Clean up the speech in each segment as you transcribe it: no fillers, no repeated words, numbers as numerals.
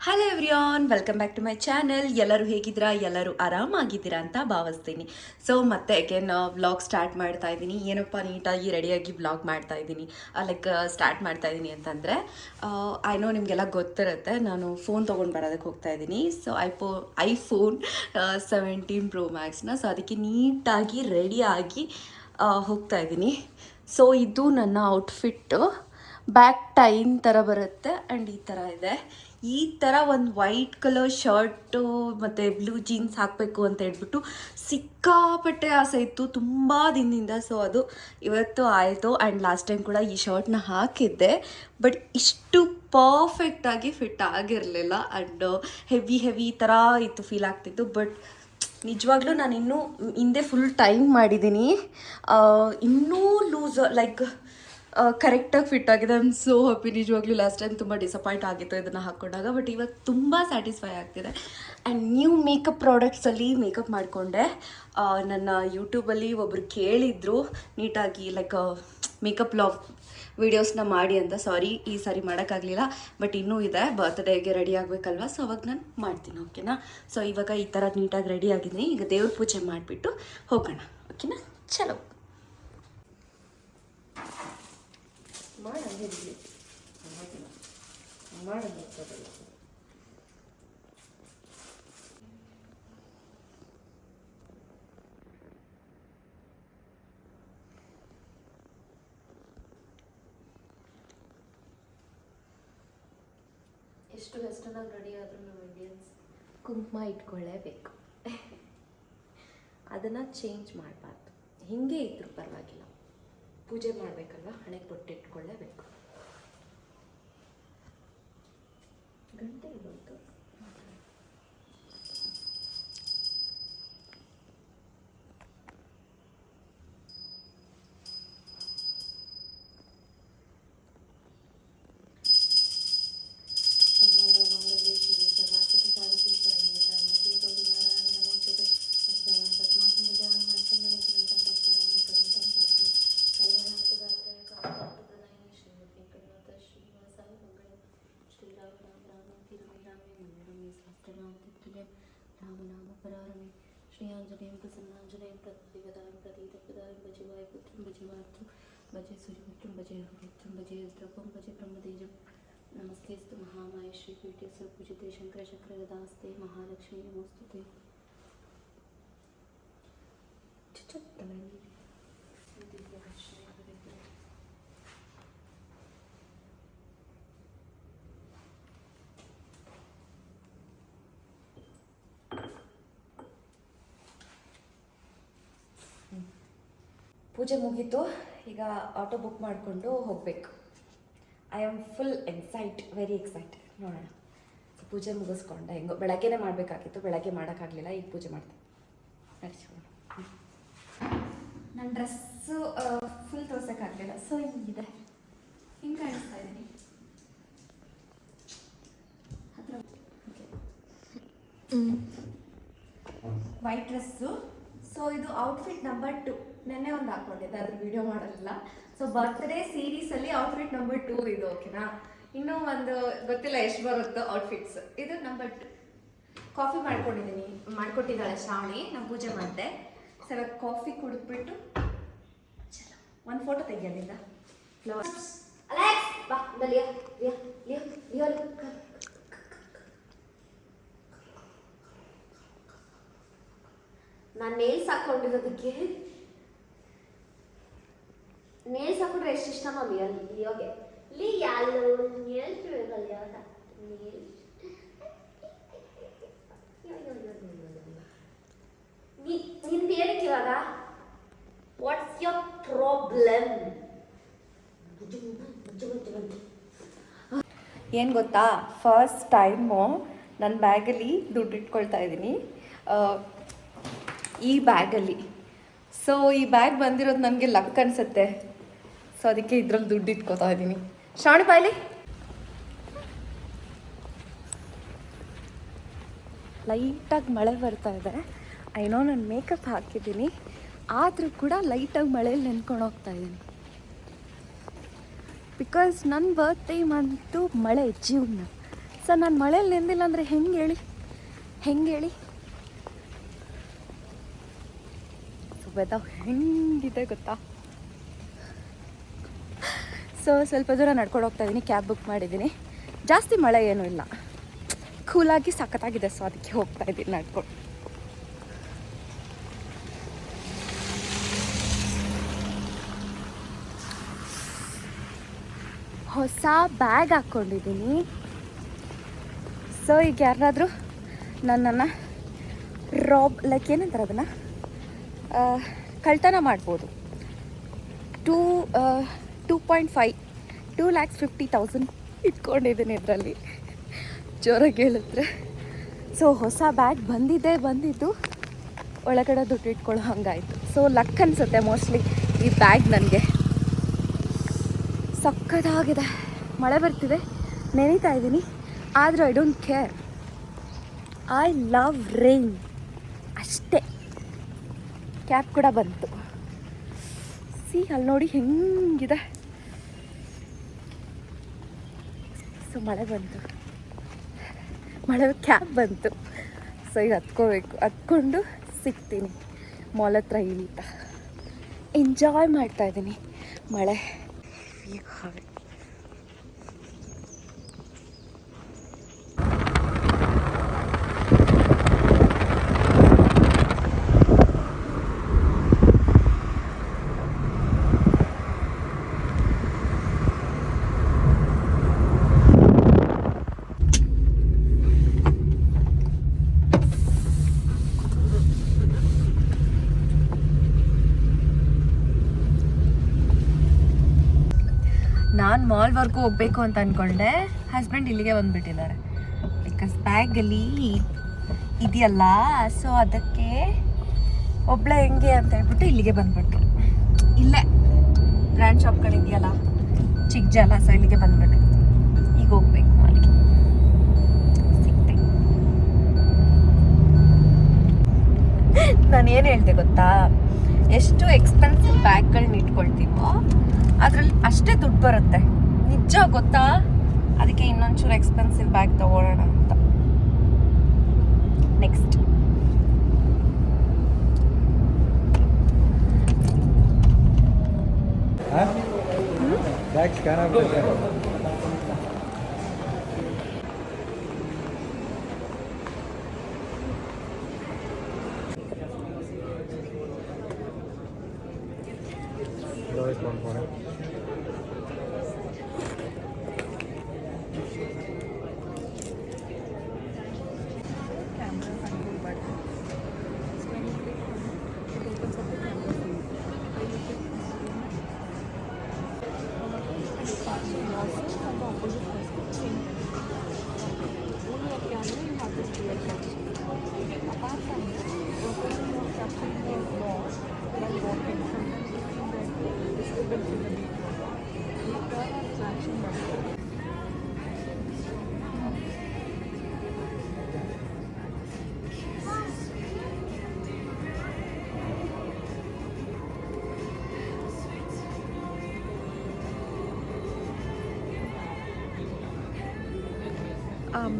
Hello everyone, welcome back to my channel. ಎಲ್ಲರೂ ಹೇಗಿದ್ದೀರಾ? ಎಲ್ಲರೂ ಆರಾಮಾಗಿದ್ದೀರಾ ಅಂತ ಭಾವಿಸ್ತೀನಿ. ಸೊ ಮತ್ತೆ ಅಗೇನ್ ವ್ಲಾಗ್ ಸ್ಟಾರ್ಟ್ ಮಾಡ್ತಾ ಇದ್ದೀನಿ. ಏನಪ್ಪ ನೀಟಾಗಿ ರೆಡಿಯಾಗಿ ವ್ಲಾಗ್ ಮಾಡ್ತಾ ಇದ್ದೀನಿ, ಸ್ಟಾರ್ಟ್ ಮಾಡ್ತಾ ಇದ್ದೀನಿ ಅಂತಂದರೆ ಐ ನೋ ನಿಮಗೆಲ್ಲ ಗೊತ್ತಿರುತ್ತೆ, ನಾನು ಫೋನ್ ತೊಗೊಂಡು ಬರೋದಕ್ಕೆ ಹೋಗ್ತಾ ಇದ್ದೀನಿ. So iPhone 17 Pro Maxನ. ಸೊ ಅದಕ್ಕೆ ನೀಟಾಗಿ ರೆಡಿಯಾಗಿ ಹೋಗ್ತಾ ಇದ್ದೀನಿ. ಸೊ ಇದು ನನ್ನ ಔಟ್ಫಿಟ್ಟು. ಬ್ಯಾಕ್ ಟೈನ್ ಥರ ಬರುತ್ತೆ ಆ್ಯಂಡ್ ಈ ಥರ ಇದೆ. ಈ ಥರ ಒಂದು ವೈಟ್ ಕಲರ್ ಶರ್ಟು ಮತ್ತು ಬ್ಲೂ ಜೀನ್ಸ್ ಹಾಕಬೇಕು ಅಂತ ಹೇಳ್ಬಿಟ್ಟು ಸಿಕ್ಕಾಪಟ್ಟೆ ಆಸೆ ಇತ್ತು ತುಂಬ ದಿನದಿಂದ. ಸೊ ಅದು ಇವತ್ತು ಆಯಿತು. ಆ್ಯಂಡ್ ಲಾಸ್ಟ್ ಟೈಮ್ ಕೂಡ ಈ ಶರ್ಟ್ನ ಹಾಕಿದ್ದೆ, ಬಟ್ ಇಷ್ಟು ಪರ್ಫೆಕ್ಟಾಗಿ ಫಿಟ್ ಆಗಿರಲಿಲ್ಲ ಆ್ಯಂಡ್ ಹೆವಿ ಥರ ಇತ್ತು, ಫೀಲ್ ಆಗ್ತಿತ್ತು. ಬಟ್ ನಿಜವಾಗ್ಲೂ ನಾನು ಇನ್ನೂ ಹಿಂದೆ ಫುಲ್ ಟೈಮ್ ಮಾಡಿದ್ದೀನಿ, ಇನ್ನೂ ಲೂಸ್ ಕರೆಕ್ಟಾಗಿ ಫಿಟ್ ಆಗಿದೆ. I am so happy. ನಿಜವಾಗ್ಲೂ ಲಾಸ್ಟ್ ಟೈಮ್ ತುಂಬ ಡಿಸಪಾಯಿಂಟ್ ಆಗಿತ್ತು ಇದನ್ನು ಹಾಕ್ಕೊಂಡಾಗ, ಬಟ್ ಇವಾಗ ತುಂಬ ಸ್ಯಾಟಿಸ್ಫೈ ಆಗ್ತಿದೆ. ಆ್ಯಂಡ್ ನ್ಯೂ ಮೇಕಪ್ ಪ್ರಾಡಕ್ಟ್ಸಲ್ಲಿ ಮೇಕಪ್ ಮಾಡಿಕೊಂಡೆ. ನನ್ನ ಯೂಟ್ಯೂಬಲ್ಲಿ ಒಬ್ಬರು ಕೇಳಿದ್ರು ನೀಟಾಗಿ ಮೇಕಪ್ ವೀಡಿಯೋಸ್ನ ಮಾಡಿ ಅಂತ. ಸಾರಿ, ಈ ಸಾರಿ ಮಾಡೋಕ್ಕಾಗಲಿಲ್ಲ, ಬಟ್ ಇನ್ನೂ ಇದೆ, ಬರ್ತ್ಡೇಗೆ ರೆಡಿ ಆಗಬೇಕಲ್ವ, ಸೊ ಅವಾಗ ನಾನು ಮಾಡ್ತೀನಿ. ಓಕೆನಾ? ಸೊ ಇವಾಗ ಈ ಥರ ನೀಟಾಗಿ ರೆಡಿ ಆಗಿದ್ದೀನಿ. ಈಗ ದೇವ್ರ ಪೂಜೆ ಮಾಡಿಬಿಟ್ಟು ಹೋಗೋಣ. ಓಕೆನಾ? ಚಲೋ ಎಷ್ಟು ವೆಸ್ಟರ್ನಾಗಿ ರೆಡಿ ಆದರೂ ನಮ್ಮ ಇಂಡಿಯನ್ಸ್ ಕುಂಕುಮ ಇಟ್ಕೊಳ್ಳೇಬೇಕು. ಅದನ್ನು ಚೇಂಜ್ ಮಾಡಬಾರ್ದು. ಹೀಗೆ ಇದ್ರೂ ಪರವಾಗಿಲ್ಲ, ಪೂಜೆ ಮಾಡಬೇಕಲ್ವ, ಹಣೆಗೆ ಬೊಟ್ಟು ಇಟ್ಕೊಳ್ಳೇಬೇಕು. ಗಂಟೆ ಬಂತು. श्रीआंजनेयं प्रसन्नांजनेयं प्रतिपदां प्रतीतपदां भजे वायुपुत्रं भजे वार्तुं भजे सूर्यपुत्रं भजे रुद्रं भजे रुद्रपं भजे ब्रह्मतेजं नमस्तेस्तु महामाये श्रीपीठे सुपूजिते शङ्करचक्रगदास्ते महालक्ष्मी नमोस्तुते. ಪೂಜೆ ಮುಗೀತು. ಈಗ ಆಟೋ ಬುಕ್ ಮಾಡಿಕೊಂಡು ಹೋಗಬೇಕು. I am full very excited. ನೋಡೋಣ. ಸೊ ಪೂಜೆ ಮುಗಿಸ್ಕೊಂಡೆ. ಹೆಂಗೋ ಬೆಳಗ್ಗೆನೇ ಮಾಡಬೇಕಾಗಿತ್ತು, ಬೆಳಗ್ಗೆ ಮಾಡೋಕ್ಕಾಗಲಿಲ್ಲ, ಈಗ ಪೂಜೆ ಮಾಡ್ತೀನಿ. ನಡೆಸೋಣ. ನನ್ನ ಡ್ರೆಸ್ಸು ಫುಲ್ ತೋರ್ಸೋಕ್ಕಾಗಲಿಲ್ಲ, ಸೊ ಹಿಂಗಿದೆ, ಹಿಂಗೆ ಕಾಣಿಸ್ತಾ ಇದ್ದೀನಿ. White dress. ಸೊ ಇದು ಔಟ್ಫಿಟ್ ನಂಬರ್ 2. ನೆನ್ನೆ ಒಂದು ಹಾಕ್ಕೊಂಡಿದ್ದೆ, ಅದ್ರ ವಿಡಿಯೋ ಮಾಡಲ್ಲ. ಸೊ ಬರ್ತ್ಡೇ ಸೀರೀಸಲ್ಲಿ ಔಟ್ಫಿಟ್ ನಂಬರ್ 2 ಇದು. ಓಕೆನಾ? ಇನ್ನೂ ಒಂದು ಗೊತ್ತಿಲ್ಲ ಎಷ್ಟು ಬರುತ್ತೋ ಔಟ್ಫಿಟ್ಸ್. ಇದು ನಂಬರ್ 2. ಕಾಫಿ ಮಾಡ್ಕೊಟ್ಟಿದ್ದಾಳೆ ಶ್ರಾವಣಿ, ನಾನು ಪೂಜೆ ಮಾಡಿದೆ. ಸರ್ ಕಾಫಿ ಕುಡಿದ್ಬಿಟ್ಟು ಚಲೋ ಒಂದು ಫೋಟೋ ತೆಗಿಯೋದಿಲ್ಲ. ಫ್ಲವರ್ಸ್ ಬಾ, ನಾನು ನೇಲ್ಸ್ ಹಾಕೊಂಡಿರೋದಕ್ಕೆ, ನೇಲ್ಸ್ ಹಾಕೊಂಡ್ರೆ ಎಷ್ಟು ಇಷ್ಟನೋ ಲಿಯೋಗೆ. ಲಿಯಾಲು ನೇಲ್ಸ್ ನಿಂದು ಏನಕ್ಕೆ ಇವಾಗ? What's your problem? ಏನು ಗೊತ್ತಾ, ಫಸ್ಟ್ ಟೈಮು ನನ್ನ ಬ್ಯಾಗಲ್ಲಿ ದುಡ್ಡು ಇಟ್ಕೊಳ್ತಾ ಇದ್ದೀನಿ, ಈ ಬ್ಯಾಗಲ್ಲಿ. ಸೊ ಈ ಬ್ಯಾಗ್ ಬಂದಿರೋದು ನನಗೆ ಲಕ್ ಅನಿಸುತ್ತೆ. ಸೊ ಅದಕ್ಕೆ ಇದ್ರಲ್ಲಿ ದುಡ್ಡು ಇಟ್ಕೋತಾ ಇದ್ದೀನಿ. ಶ್ರಾವಣಿ ಬಾಯ್ಲಿ. ಲೈಟಾಗಿ ಮಳೆ ಬರ್ತಾ ಇದೆ. ಏನೋ ನಾನು ಮೇಕಪ್ ಹಾಕಿದ್ದೀನಿ, ಆದರೂ ಕೂಡ ಲೈಟಾಗಿ ಮಳೆಯಲ್ಲಿ ನೆನ್ಕೊಂಡು ಹೋಗ್ತಾ ಇದ್ದೀನಿ. ಬಿಕಾಸ್ ನನ್ನ ಬರ್ತ್ಡೇ ಮಂತು ಮಳೆ ಜೀವನ. ಸರ್ ನಾನು ಮಳೇಲಿ ನೆಂದಿಲ್ಲ ಅಂದರೆ ಹೆಂಗೆ ಹೇಳಿ ವೆದರ್ ಹೆಂಗಿದೆ ಗೊತ್ತಾ. ಸೊ ಸ್ವಲ್ಪ ದೂರ ನಡ್ಕೊಂಡು ಹೋಗ್ತಾ ಇದ್ದೀನಿ, ಕ್ಯಾಬ್ ಬುಕ್ ಮಾಡಿದ್ದೀನಿ. ಜಾಸ್ತಿ ಮಳೆ ಏನೂ ಇಲ್ಲ, ಕೂಲಾಗಿ ಸಖತ್ತಾಗಿದೆ. ಸೊ ಅದಕ್ಕೆ ಹೋಗ್ತಾ ಇದ್ದೀನಿ ನಡ್ಕೊಂಡು. ಹೊಸ ಬ್ಯಾಗ್ ಹಾಕ್ಕೊಂಡಿದ್ದೀನಿ. ಸೊ ಈಗ ಯಾರಾದರೂ ನನ್ನನ್ನು ಲೈಕ್ ಏನಂತಾರೆ ಅದನ್ನು ಕಳ್ತನ ಮಾಡ್ಬೋದು. 2,50,000 ಇಟ್ಕೊಂಡಿದ್ದೀನಿ ಇದರಲ್ಲಿ, ಜೋರಾಗಿ ಹೇಳಿದ್ರೆ. ಸೊ ಹೊಸ ಬ್ಯಾಗ್ ಬಂದಿದ್ದು ಒಳಗಡೆ ದುಡ್ಡು ಇಟ್ಕೊಳ್ಳೋ ಹಂಗಾಯಿತು. ಸೊ ಲಕ್ ಅನಿಸುತ್ತೆ ಮೋಸ್ಟ್ಲಿ ಈ ಬ್ಯಾಗ್ ನನಗೆ. ಸಕ್ಕತ್ತಾಗಿದೆ, ಮಳೆ ಬರ್ತಿದೆ, ನೆನೀತಾ ಇದ್ದೀನಿ, ಆದರೂ I don't care. I love rain ಅಷ್ಟೇ. ಕ್ಯಾಬ್ ಕೂಡ ಬಂತು. ಅಲ್ಲಿ ನೋಡಿ ಹೆಂಗಿದೆ. ಸೊ ಮಳೆ ಬಂತು, ಕ್ಯಾಬ್ ಬಂತು. ಸೊ ಈಗ ಹತ್ಕೊಂಡು ಸಿಗ್ತೀನಿ ಮಾಲ್ ಹತ್ರ ಇಳಿತಾ. ಎಂಜಾಯ್ ಮಾಡ್ತಾಯಿದ್ದೀನಿ ಮಳೆ. ನಾನು ಮಾಲ್ವರೆಗೂ ಹೋಗಬೇಕು ಅಂತ ಅಂದ್ಕೊಂಡೆ. ಹಸ್ಬೆಂಡ್ ಇಲ್ಲಿಗೆ ಬಂದುಬಿಟ್ಟಿದ್ದಾರೆ, ಬಿಕಾಸ್ ಬ್ಯಾಗಲ್ಲಿ ಇದೆಯಲ್ಲ. ಸೊ ಅದಕ್ಕೆ ಒಬ್ಬಳೆ ಹೆಂಗೆ ಅಂತ ಹೇಳ್ಬಿಟ್ಟು ಇಲ್ಲಿಗೆ ಬಂದ್ಬಿಟ್ರು. ಇಲ್ಲೇ ಬ್ರ್ಯಾಂಡ್ ಶಾಪ್ಗಳಿದೆಯಲ್ಲ ಚಿಕ್ಕಜಾಲ, ಸೊ ಇಲ್ಲಿಗೆ ಬಂದ್ಬಿಟ್ರು. ಈಗ ಹೋಗ್ಬೇಕು ಮಾಲಿಗೆ. ಸಿಗ್ತೆ. ನಾನು ಏನು ಹೇಳ್ದೆ ಗೊತ್ತಾ, ಎಷ್ಟು ಎಕ್ಸ್ಪೆನ್ಸಿವ್ ಬ್ಯಾಗ್ಗಳನ್ನ ಇಟ್ಕೊಳ್ತೀವೋ ಅದರಲ್ಲಿ ಅಷ್ಟೇ ದುಡ್ಡು ಬರುತ್ತೆ. ನಿಜ ಗೊತ್ತಾ, ಅದಕ್ಕೆ ಇನ್ನೊಂಚೂರು ಎಕ್ಸ್ಪೆನ್ಸಿವ್ ಬ್ಯಾಗ್ ತಗೊಳ್ಳೋಣ ಅಂತ. ನೆಕ್ಸ್ಟ್ ಬ್ಯಾಗ್ ಸ್ಕ್ಯಾನ್ ಆಗ್ಬಿಡುತ್ತೆ.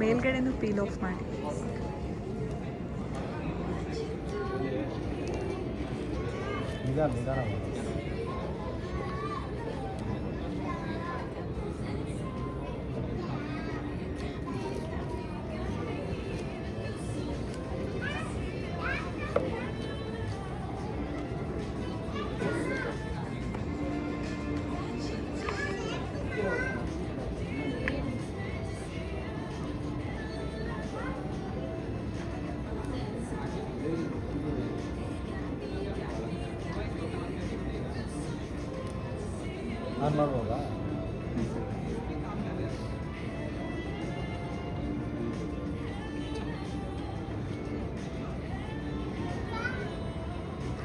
ಮೇಲ್ಗಡೆನೂ ಪೀಲ್ ಆಫ್ ಮಾಡಿ. ನಿಧಾನ ಆನ್ ಮಾಡ್ಬೋದಾ?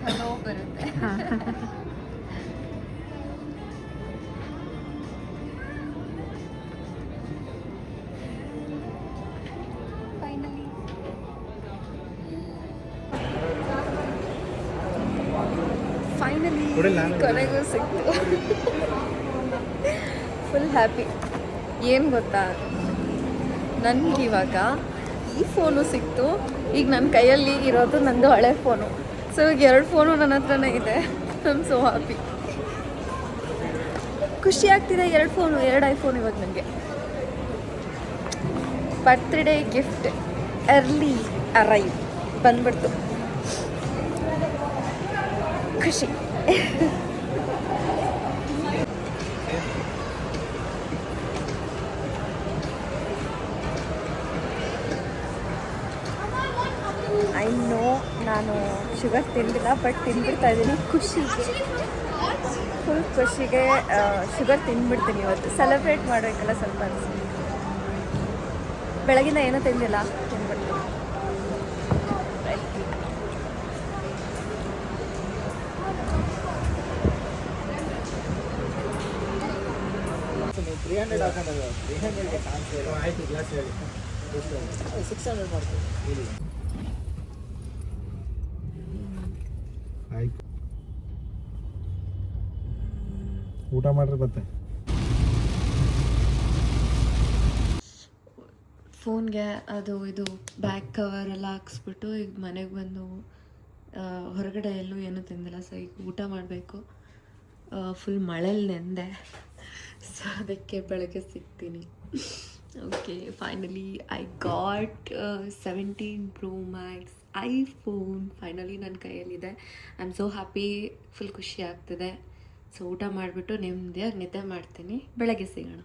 ಹಲೋ ಬರುತ್ತೆ. ಫೈನಲಿ ಕೊನೆಗೂ ಸಿಕ್ತು. Full happy. ಏನು ಗೊತ್ತಾ, ನನಗಿವಾಗ ಈ ಫೋನು ಸಿಕ್ತು. ಈಗ ನನ್ನ ಕೈಯಲ್ಲಿ ಇರೋದು ನಂದು ಹಳೆ ಫೋನು. ಸೊ ಈಗ 2 ಫೋನು ನನ್ನ ಹತ್ರನೇ ಇದೆ. I am so happy. ಖುಷಿ ಆಗ್ತಿದೆ. 2 ಫೋನು, 2 ಐಫೋನ್ ಇವಾಗ ನನಗೆ. ಬರ್ತ್ಡೇ ಗಿಫ್ಟ್ ಅರ್ಲಿ ಅರೈವ್ ಬಂದ್ಬಿಡ್ತು. ಖುಷಿ. ಐ ನೋ ನಾನು ಶುಗರ್ ತಿಂದಿಲ್ಲ, ಬಟ್ ತಿಂದ್ಬಿಡ್ತಾ ಇದ್ದೀನಿ ಖುಷಿಗೆ. ಫುಲ್ ಖುಷಿಗೆ ಶುಗರ್ ತಿಂದ್ಬಿಡ್ತೀನಿ ಇವತ್ತು. ಸೆಲೆಬ್ರೇಟ್ ಮಾಡಬೇಕಲ್ಲ ಸ್ವಲ್ಪ ಅನಿಸ್ತು. ಬೆಳಗಿಂದ ಏನೂ ತಿಂದಿಲ್ಲ, ತಿಂದ್ಬಿಡ್ತೀನಿ. ಊಟ ಮಾಡ್ರಿ ಮತ್ತೆ. ಫೋನ್ಗೆ ಅದು ಇದು ಬ್ಯಾಕ್ ಕವರ್ ಎಲ್ಲ ಹಾಕ್ಸ್ಬಿಟ್ಟು ಈಗ ಮನೆಗೆ ಬಂದು ಹೊರಗಡೆ ಎಲ್ಲೂ ಏನೂ ತಿಂದಿಲ್ಲ. ಸೊ ಈಗ ಊಟ ಮಾಡಬೇಕು. ಫುಲ್ ಮಳೇಲಿ ನೆಂದೆ. ಸೊ ಅದಕ್ಕೆ ಬೆಳಗ್ಗೆ ಸಿಗ್ತೀನಿ. Okay, finally I got 17 Pro Max iPhone. Finally ನನ್ನ ಕೈಯಲ್ಲಿದೆ. I am so happy. Full ಖುಷಿ ಆಗ್ತಿದೆ. ಸೊ ಊಟ ಮಾಡಿಬಿಟ್ಟು ನೆಮ್ಮದಿಯಾಗಿ ನಿದ್ದೆ ಮಾಡ್ತೀನಿ. ಬೆಳಗ್ಗೆ ಸಿಗೋಣ.